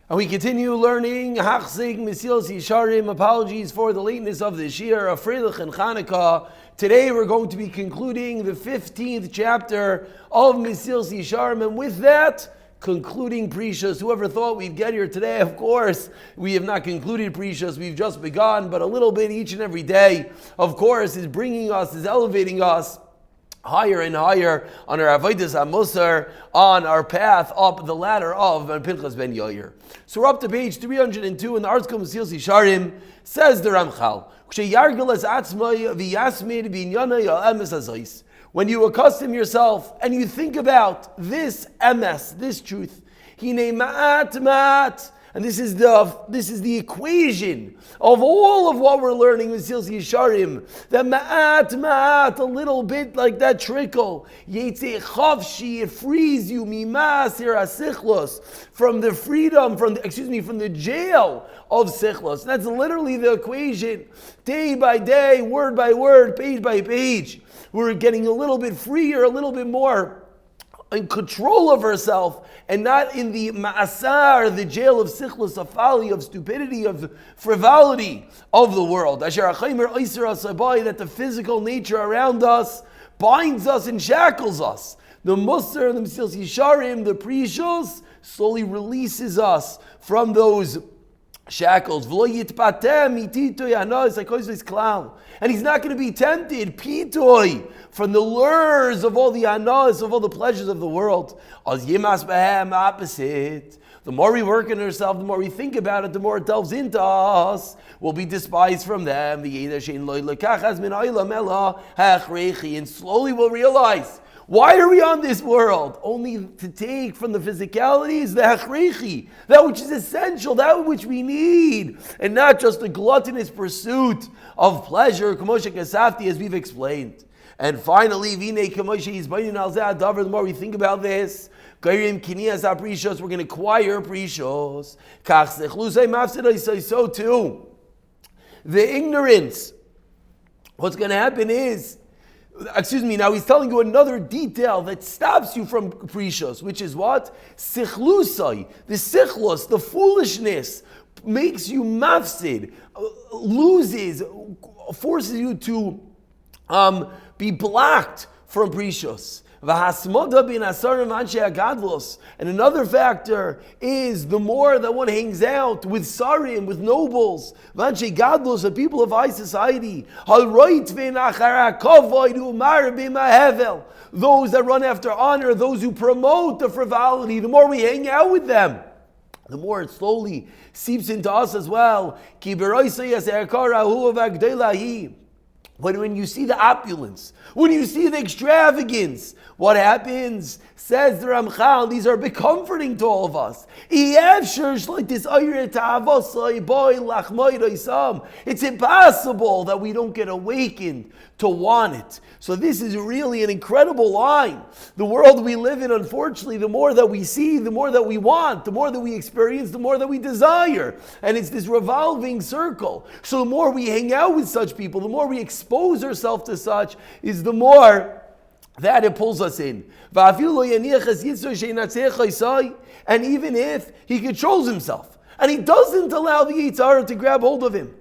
And we continue learning Hachzig Mesilas Yesharim. Apologies for the lateness of this year of Freilich and Chanukah. Today we're going to be concluding the 15th chapter of Mesilas Yesharim, and with that, concluding Precious. Whoever thought we'd get here today? Of course, we have not concluded Precious. We've just begun, but a little bit each and every day, of course, is bringing us, is elevating us higher and higher on our Avodas HaMusar, on our path up the ladder of Pinchas ben Yair. So we're up to page 302 in the Artscroll Mesilas Yesharim. Says the Ramchal, when you accustom yourself and you think about this emes, this truth, and this is the equation of all of what we're learning in Mesilas Yesharim. That ma'at, a little bit like that trickle. Yetzei chavshi, it frees you mimasir asichlos, from the freedom, from the jail of sichlos. That's literally the equation. Day by day, word by word, page by page, we're getting a little bit freer, a little bit more in control of herself, and not in the ma'asar, the jail of sichlos, of folly, of stupidity, of frivolity of the world. That the physical nature around us binds us and shackles us. The Musar, the Mesilas Yesharim, the Precious, slowly releases us from those shackles. And he's not going to be tempted, pitoy, from the lures of all the anas, of all the pleasures of the world. Opposite. The more we work on ourselves, the more we think about it, the more it delves into us. We'll be despised from them. And slowly we'll realize, why are we on this world? Only to take from the physicalities the hachrechi, that which is essential, that which we need, and not just a gluttonous pursuit of pleasure, as we've explained. And finally, the more we think about this, we're going to acquire precious. So too, the ignorance, what's going to happen is, now he's telling you another detail that stops you from precious, which is what? Sichlusai, the sichlos, the foolishness, makes you mafsid, loses, forces you to be blocked from precious. And another factor is the more that one hangs out with sarim, with nobles, the people of high society, those that run after honor, those who promote the frivolity, the more we hang out with them, the more it slowly seeps into us as well. When you see the opulence, when you see the extravagance, what happens? Says the Ramchal, these are a bit comforting to all of us. It's impossible that we don't get awakened to want it. So this is really an incredible line. The world we live in, unfortunately, the more that we see, the more that we want, the more that we experience, the more that we desire. And it's this revolving circle. So the more we hang out with such people, the more we expose ourselves to such, is the more that it pulls us in. And even if he controls himself, and he doesn't allow the Yitzhara to grab hold of him,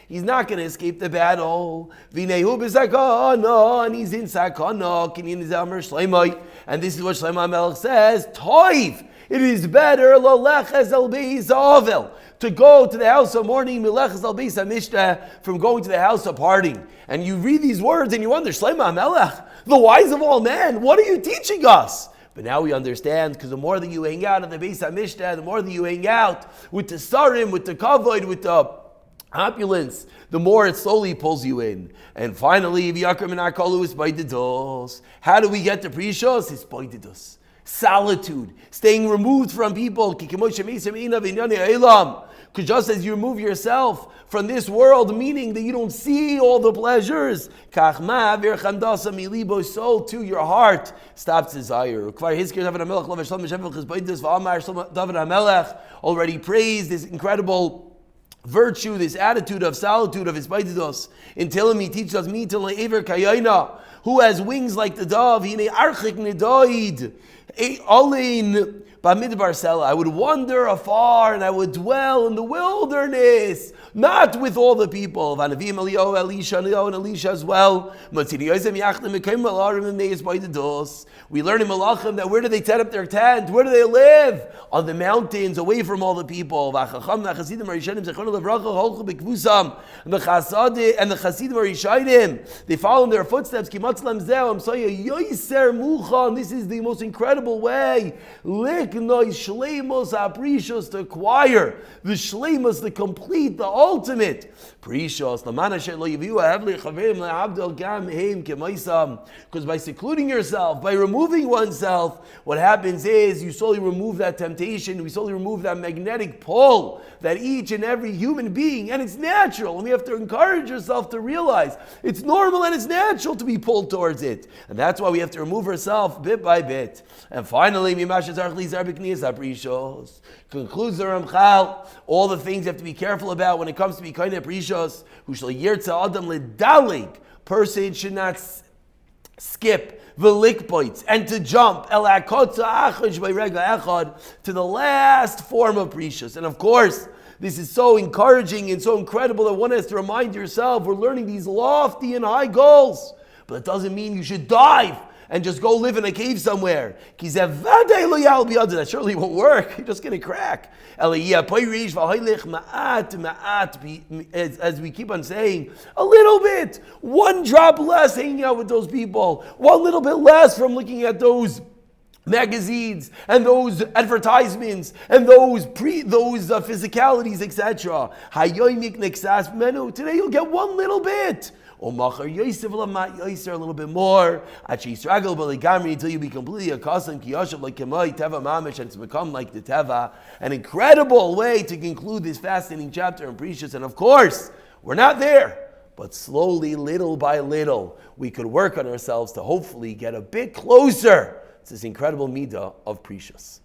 he's not going to escape the battle. And he's in sakana. And this is what Shlomo Melech says, Toiv, it is better to go to the house of mourning from going to the house of parting. And you read these words and you wonder, Shlomo Melech, the wise of all men, what are you teaching us? But now we understand, because the more that you hang out at the Beis HaMishta, the more that you hang out with the sarim, with the kavod, with the opulence, the more it slowly pulls you in. And finally, how do we get to precious? It's pointedus. Solitude, staying removed from people. Because just as you remove yourself from this world, meaning that you don't see all the pleasures, so too your heart stops desire. David HaMelech already praised this incredible virtue, this attitude of solitude of his baididos. In Tehillim he teaches us, who has wings like the dove, Olin Bamidbar Sela, I would wander afar and I would dwell in the wilderness, not with all the people. Vanavim Eliyahu, Elisha, and Elisha as well. We learn in Malachim that where do they set up their tent? Where do they live? On the mountains, away from all the people. And the Chasidim Arishanim, they follow in their footsteps. And this is the most incredible way. Shleimos to acquire the shleimos, the complete, the ultimate. Because by secluding yourself, by removing oneself, what happens is you slowly remove that temptation, we slowly remove that magnetic pull that each and every human being, and it's natural, and we have to encourage ourselves to realize it's normal and it's natural to be pulled towards it. And that's why we have to remove ourselves bit by bit. And finally, concludes the Ramchal, all the things you have to be careful about when it comes to be kind of precious. Person should not skip v'likpoitz and to jump to the last form of precious. And of course, this is so encouraging and so incredible that one has to remind yourself we're learning these lofty and high goals. But it doesn't mean you should dive and just go live in a cave somewhere. That surely won't work. You're just going to crack. As we keep on saying, a little bit, one drop less hanging out with those people, one little bit less from looking at those magazines and those advertisements and those physicalities, etc. Today you'll get one little bit. A little bit more until you be completely accustomed like teva mamish, and to become like the teva. An incredible way to conclude this fascinating chapter in Precious. And of course, we're not there, but slowly, little by little, we could work on ourselves to hopefully get a bit closer to this incredible midah of Precious.